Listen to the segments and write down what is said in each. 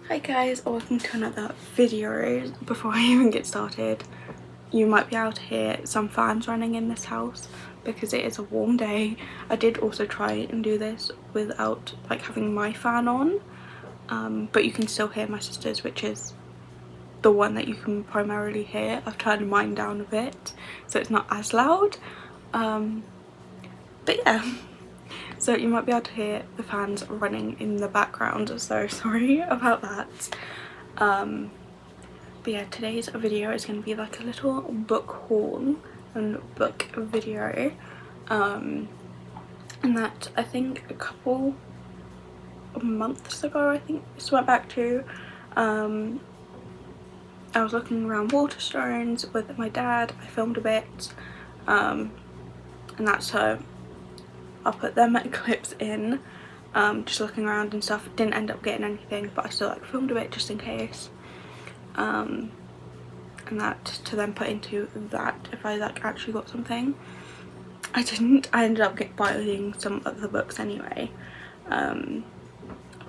Hi guys, welcome to another video. Before I even get started, you might be able to hear some fans running in this house because it is a warm day. I did also try and do this without like having my fan on, but you can still hear my sister's, which is the one that you can primarily hear. I've turned mine down a bit so it's not as loud, but yeah. So you might be able to hear the fans running in the background, so sorry about that. But yeah, today's video is going to be like a little book haul and book video, and that I think a couple of months ago I think this went back to, I was looking around Waterstones with my dad. I filmed a bit, and that's her. I'll put them clips in, just looking around and stuff. Didn't end up getting anything, but I still like filmed a bit just in case, and that to then put into that if I like actually got something. I didn't. I ended up buying some of the books anyway, but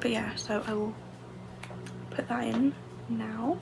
yeah, so I will put that in now.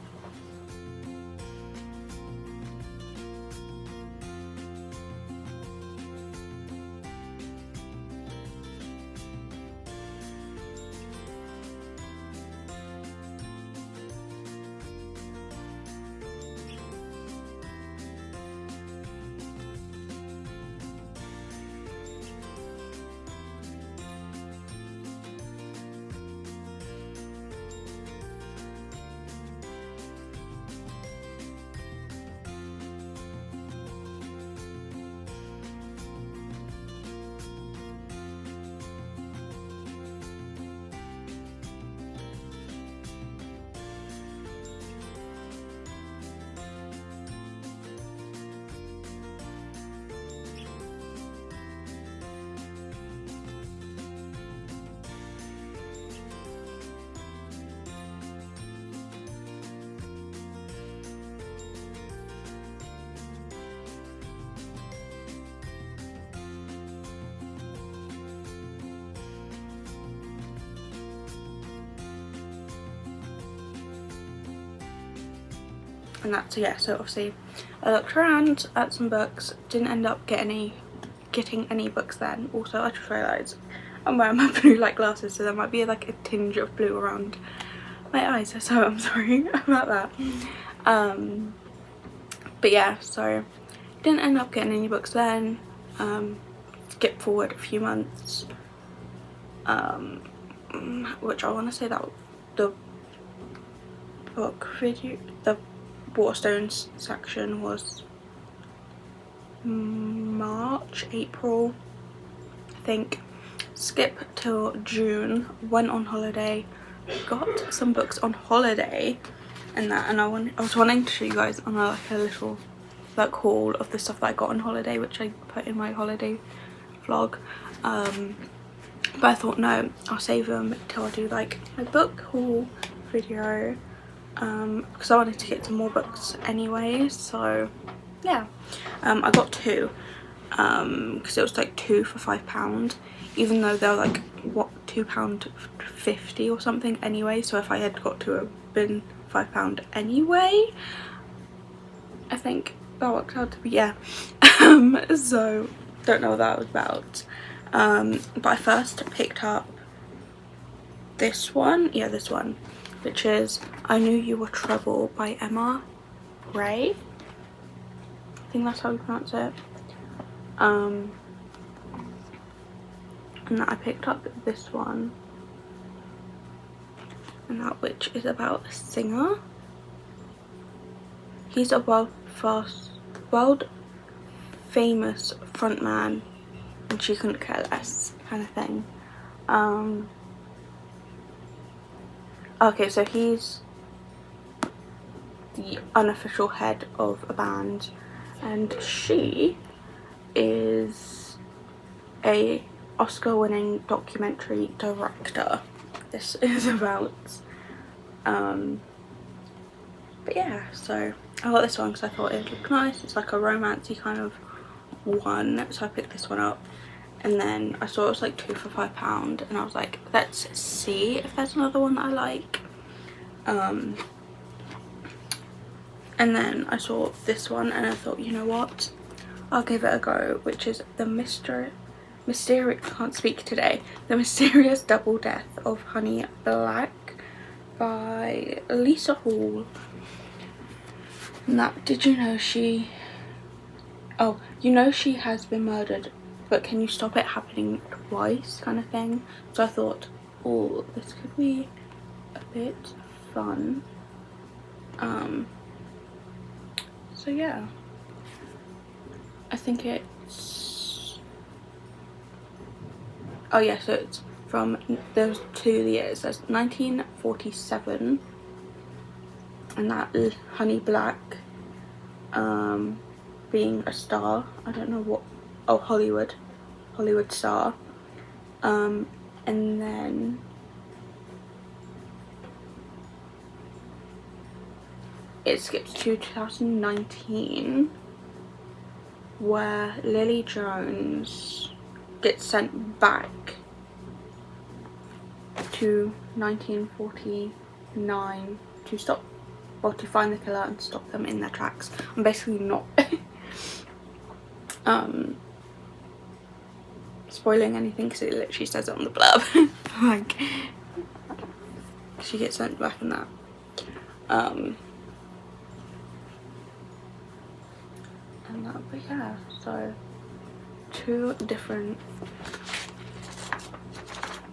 And that's, yeah, so obviously I looked around at some books, didn't end up getting any books then. Also, I just realised I'm wearing my blue light glasses, so there might be like a tinge of blue around my eyes, so I'm sorry about that. But yeah, so didn't end up getting any books then. Skip forward a few months, which I want to say that the book video, the Waterstones section was March, April, I think. Skip till June, went on holiday, got some books on holiday and that, and I was wanting to show you guys on like a little like haul of the stuff that I got on holiday, which I put in my holiday vlog, but I thought no, I'll save them till I do like my book haul video, because I wanted to get some more books anyway. So yeah, I got two, because it was like two for £5, even though they're like what, £2.50 or something anyway. So if I had got two, it would have been £5 anyway. I think that worked out to be, yeah. So don't know what that was about, but I first picked up this one, yeah, this one, which is I Knew You Were Trouble by Emma Ray. I think that's how you pronounce it. And that I picked up this one, and that which is about a singer. He's a world famous frontman and she couldn't care less, kind of thing. Okay, so he's the unofficial head of a band and she is a Oscar-winning documentary director. This is about, but yeah, so I got this one because I thought it looked nice. It's like a romancy kind of one, so I picked this one up. And then I saw it was like 2 for £5 and I was like, let's see if there's another one that I like. And then I saw this one and I thought, you know what, I'll give it a go, which is the can't speak today, The Mysterious Double Death of Honey Black by Lisa Hall. And that, did you know she, oh, you know she has been murdered, but can you stop it happening twice, kind of thing. So I thought, oh, this could be a bit fun. So yeah, I think it's, oh yeah, so it's from those 2 years. There's 1947, and that Honey Black being a star, I don't know what, oh, Hollywood star, and then it skips to 2019 where Lily Jones gets sent back to 1949 to stop, or to find the killer and stop them in their tracks. I'm basically not spoiling anything because it literally says it on the blurb. Like, she gets sent back in that. And that, but yeah, so 2 different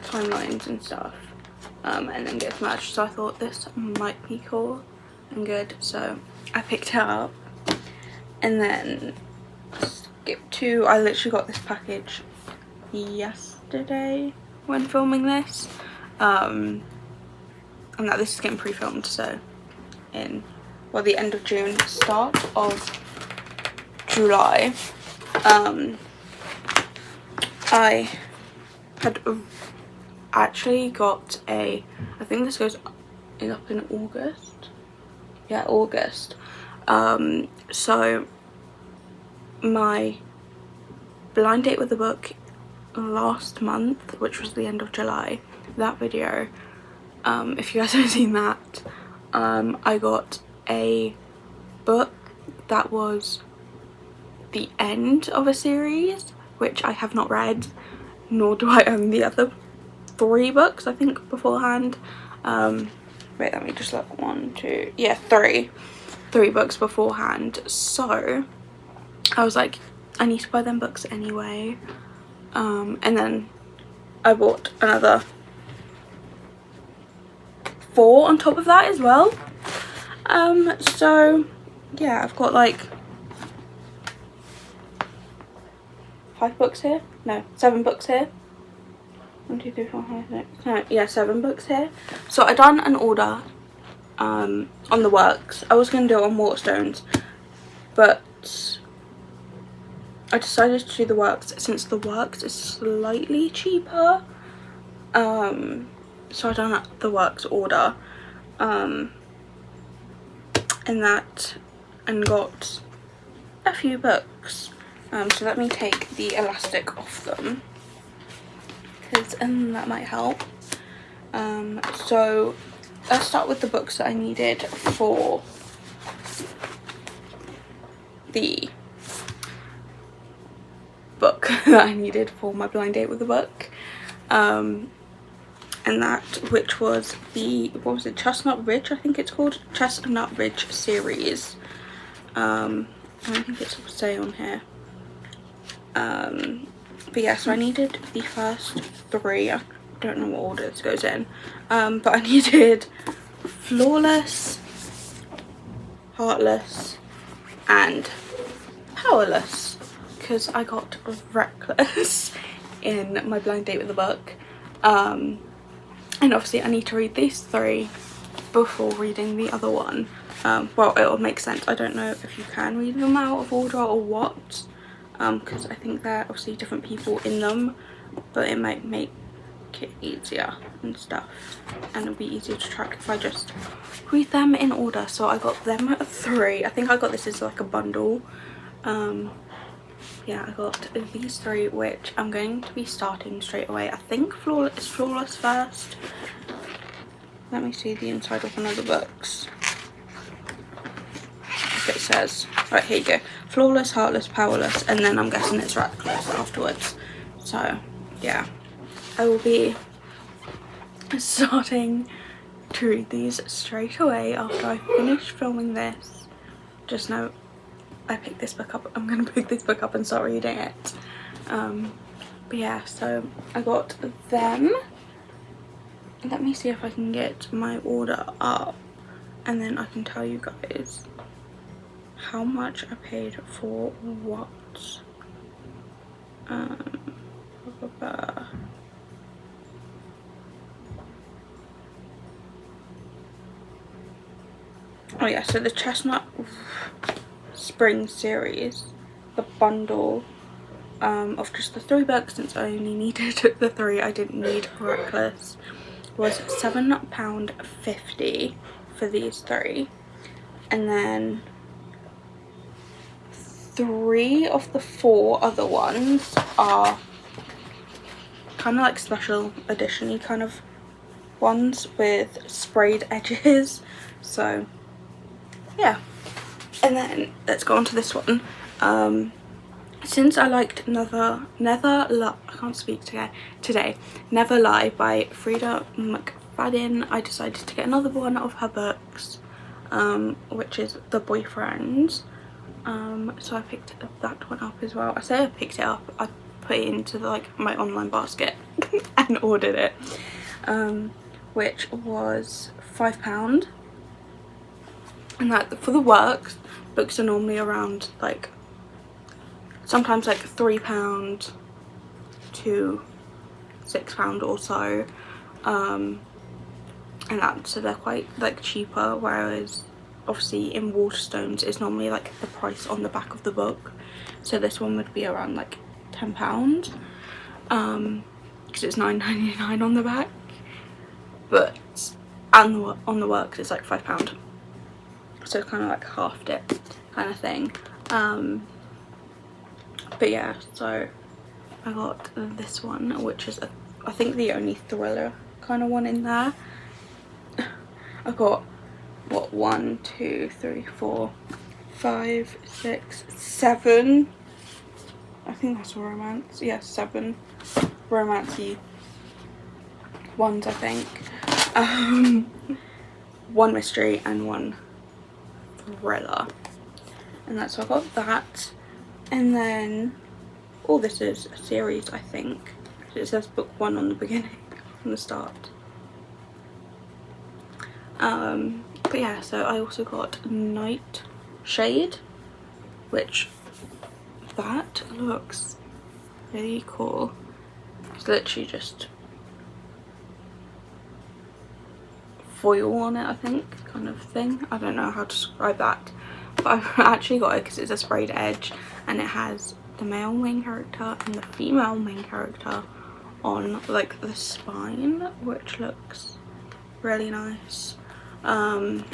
timelines and stuff, and then gets matched. So I thought this might be cool and good, so I picked it up. And then skip to, I literally got this package yesterday when filming this, and that this is getting pre-filmed, so in, well, the end of June, start of July, I had actually got a, I think this goes up in August, yeah, August. So my blind date with the book last month, which was the end of July, that video, if you guys haven't seen that, I got a book that was the end of a series, which I have not read, nor do I own the other 3 books, I think, beforehand. Wait, let me just look, 1, 2, yeah, 3 books beforehand. So I was like, I need to buy them books anyway, and then I bought another 4 on top of that as well. So yeah, I've got like 5 books here, no, 7 books here. 1, 2, 3, 4, 5, 6, no, yeah, 7 books here. So I done an order on the Works. I was going to do it on Waterstones, but I decided to do the Works since the Works is slightly cheaper. So I done the Works order, and got a few books. So let me take the elastic off them, and that might help. So let's start with the books that I needed for the book that I needed for my blind date with the book, and that, which was the, what was it, Chestnut Ridge, I think it's called, Chestnut Ridge series. I don't think it's a say on here. But yeah, so I needed the first 3. I don't know what order this goes in, but I needed Flawless, Heartless, and Powerless, because I got Reckless in my blind date with the book, and obviously I need to read these 3 before reading the other one. Well, it'll make sense. I don't know if you can read them out of order or what, because I think there are obviously different people in them, but it might make it easier and stuff, and it'll be easier to track if I just read them in order. So I got them 3. I think I got this as like a bundle. Yeah, I got these 3, which I'm going to be starting straight away. I think Flawless first. Let me see the inside of one of the books. It says, right, here you go, flawless, heartless, powerless, and then I'm guessing it's reckless afterwards. So yeah, I will be starting to read these straight away after I finish filming this. Just know I picked this book up. I'm gonna pick this book up and start reading it. But yeah, so I got them. Let me see if I can get my order up, and then I can tell you guys how much I paid for what. Blah, blah, blah. Oh yeah, so the Chestnut Spring series, the bundle of just the 3 books, since I only needed the 3, I didn't need Reckless, was £7.50 for these 3. And then 3 of the 4 other ones are kind of like special edition-y kind of ones with sprayed edges. So yeah, and then let's go on to this one. Since I liked Never Lie by Frida McFadden, I decided to get another one of her books, which is The Boyfriends. So I picked that one up as well. I say I picked it up, I put it into like my online basket and ordered it, which was £5. And that for the works, books are normally around like sometimes like £3 to £6 or so, and that, so they're quite like cheaper, whereas obviously in Waterstones it's normally like the price on the back of the book, so this one would be around like £10, because it's £9.99 on the back, but on the works it's like £5, so it's kind of like halved it kind of thing. But yeah, so I got this one, which is I think the only thriller kind of one in there. I got what, 1, 2, 3, 4, 5, 6, 7. I think that's romance. Yeah, 7 romancy ones, I think. 1 mystery and 1 thriller, and that's so I got that. And then this is a series, I think. It says book 1 on the beginning, on the start. But yeah, so I also got Nightshade, which that looks really cool. It's literally just foil on it, I think, kind of thing. I don't know how to describe that, but I've actually got it because it's a sprayed edge, and it has the male main character and the female main character on like the spine, which looks really nice. And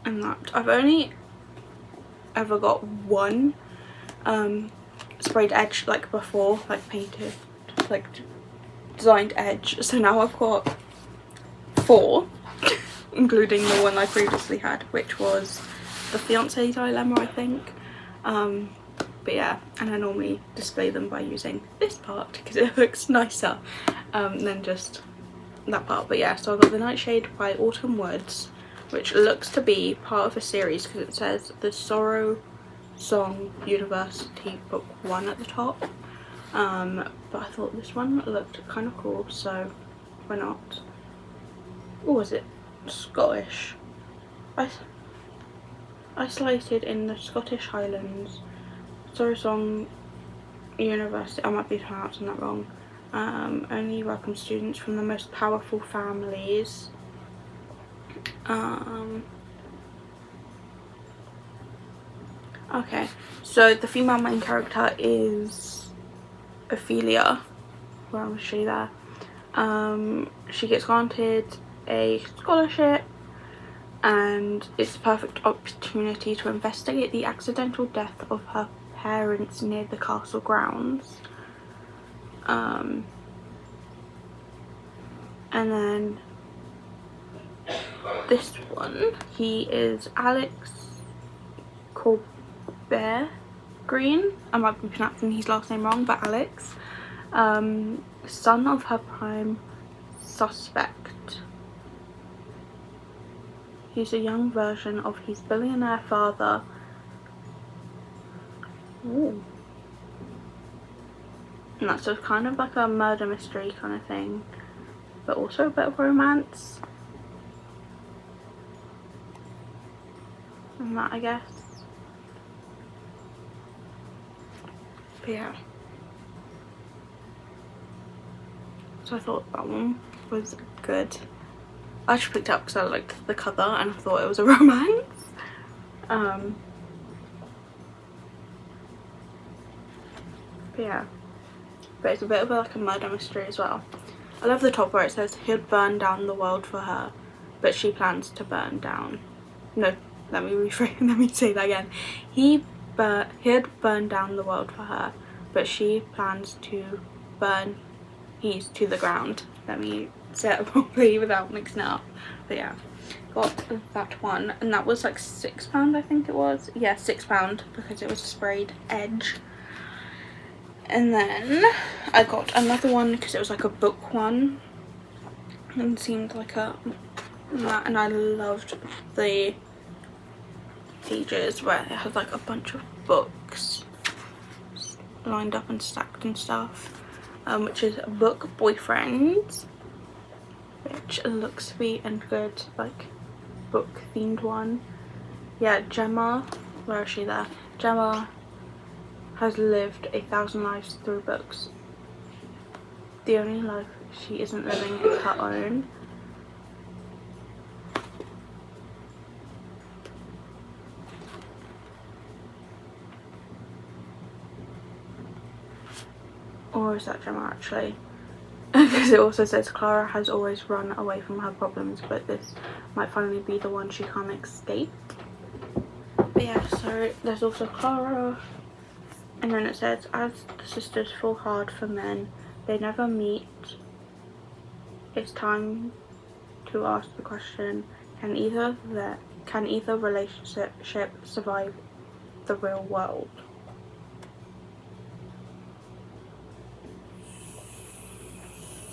that I've only ever got 1 sprayed edge like before, like painted, like designed edge, so now I've got 4 including the one I previously had, which was the Fiancé Dilemma, I think. But yeah, and I normally display them by using this part because it looks nicer than just that part. But yeah, so I got the Nightshade by Autumn Woods, which looks to be part of a series because it says the Sorrow Song University book 1 at the top. But I thought this one looked kind of cool, so why not? Or was it Scottish? Isolated in the Scottish Highlands, Sorrow Song University, I might be pronouncing that wrong, only welcome students from the most powerful families. Okay, so the female main character is Ophelia. Where was she there? She gets granted a scholarship, and it's a perfect opportunity to investigate the accidental death of her parents near the castle grounds. And then this one, he is Alex Corbett Green. I might be pronouncing his last name wrong, but Alex. Son of her prime suspect. He's a young version of his billionaire father. Ooh. And that's just kind of like a murder mystery kind of thing, but also a bit of romance. And that, I guess. But yeah. So I thought that one was good. I just picked it up because I liked the cover and I thought it was a romance. But yeah. But it's a bit of like a murder mystery as well. I love the top where it says he'd burn down the world for her, but she plans to burn down. No, let me say that again. He'd burn down the world for her, but she plans to burn his to the ground. Let me say it properly without mixing it up. But yeah, got that one, and that was like £6, I think it was. Yeah, £6 because it was a sprayed edge. And then I got another one because it was like a book one and seemed like a that, and I loved the pages where it has like a bunch of books lined up and stacked and stuff, which is Book Boyfriends, which looks sweet and good, like book themed one. Yeah, Gemma, where is she there? Gemma has lived 1,000 lives through books. The only life she isn't living is her own. Or is that Gemma actually? Because it also says Clara has always run away from her problems, but this might finally be the one she can't escape. But yeah, so there's also Clara. And then it says, as the sisters fall hard for men, they never meet. It's time to ask the question, can either relationship survive the real world?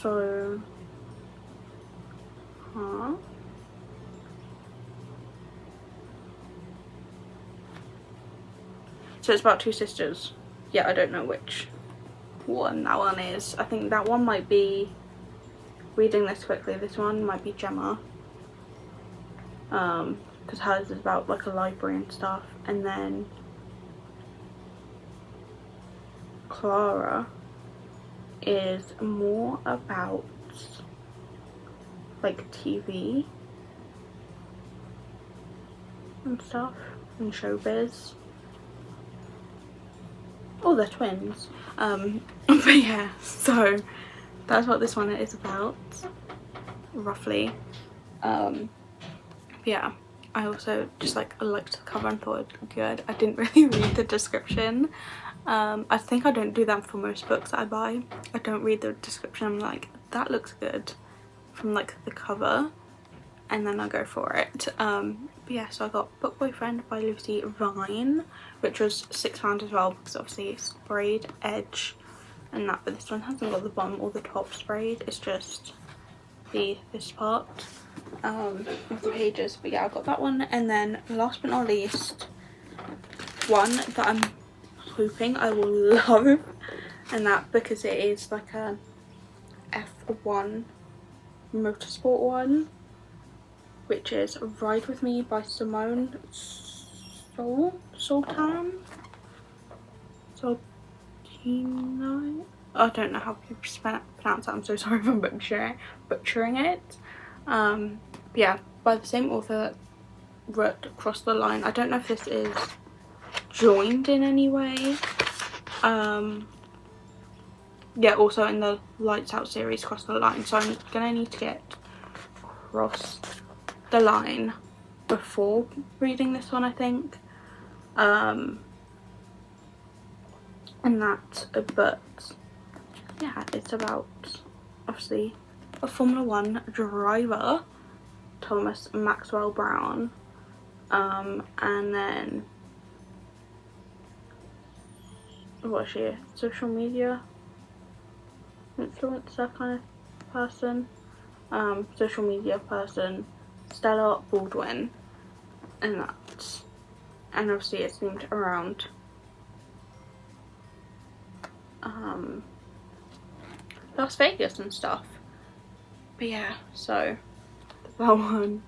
So, So it's about two sisters. Yeah, I don't know which one that one is. I think that one might be, reading this quickly, this one might be Gemma. Because hers is about like a library and stuff. And then Clara is more about like TV and stuff and showbiz. Oh, they're twins. But yeah, so that's what this one is about, roughly. Yeah, I also just like liked the cover and thought it looked good. I didn't really read the description. I think I don't do that for most books that I buy. I don't read the description. I'm like, that looks good from like the cover, and then I'll go for it. But yeah, so I got Book Boyfriend by Lucy Vine, which was £6 as well, because obviously it's sprayed edge and that, but this one hasn't got the bottom or the top sprayed, it's just this part of the pages. But yeah, I got that one. And then last but not least, one that I'm hoping I will love, and that because it is like a F1 motorsport one, which is Ride With Me by Simone Sultino. I don't know how to pronounce that. I'm so sorry if I'm butchering it. Yeah, by the same author that wrote Cross the Line. I don't know if this is joined in any way. Yeah, also in the Lights Out series, Cross the Line. So I'm gonna need to get Cross the Line before reading this one, I think. And that, but yeah, it's about obviously a Formula 1 driver, Thomas Maxwell Brown, and then what is she, social media influencer kind of person, social media person, Stella Baldwin, and that, and obviously it's themed around Las Vegas and stuff. But yeah, so that one.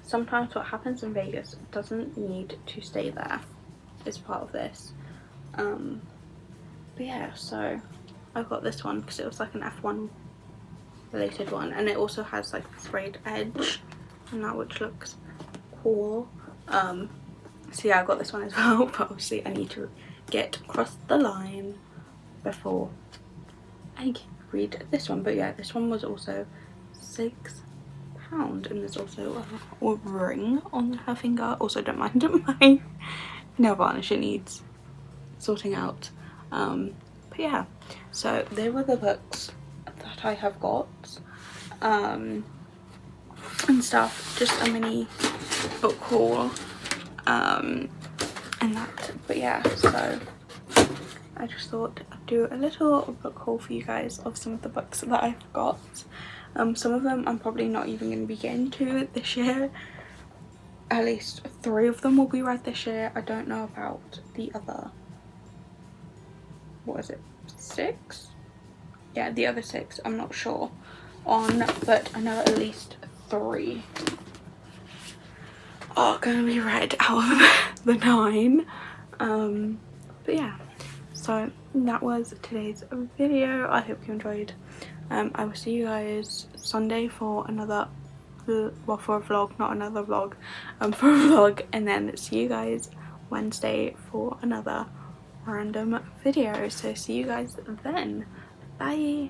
Sometimes what happens in Vegas doesn't need to stay there, is part of this. But yeah, so I got this one because it was like an F1 related one, and it also has like a sprayed edge and that, which looks cool. So yeah, I got this one as well, but obviously I need to get across the line before I can read this one. But yeah, this one was also £6, and there's also a ring on her finger. Also, don't mind my nail varnish, it needs sorting out. But yeah, so they were the books that I have got, and stuff, just a mini book haul, and that. But yeah, so I just thought I'd do a little book haul for you guys of some of the books that I've got. Some of them I'm probably not even going to be getting to this year. At least 3 of them will be read this year. I don't know about the other, what is it, 6? Yeah, the other 6 I'm not sure on, but I know at least 3 are going to be read out of the 9. But yeah, so that was today's video. I hope you enjoyed. I will see you guys Sunday for another, well, for a vlog, not another vlog, for a vlog, and then see you guys Wednesday for another random video. So see you guys then. Bye.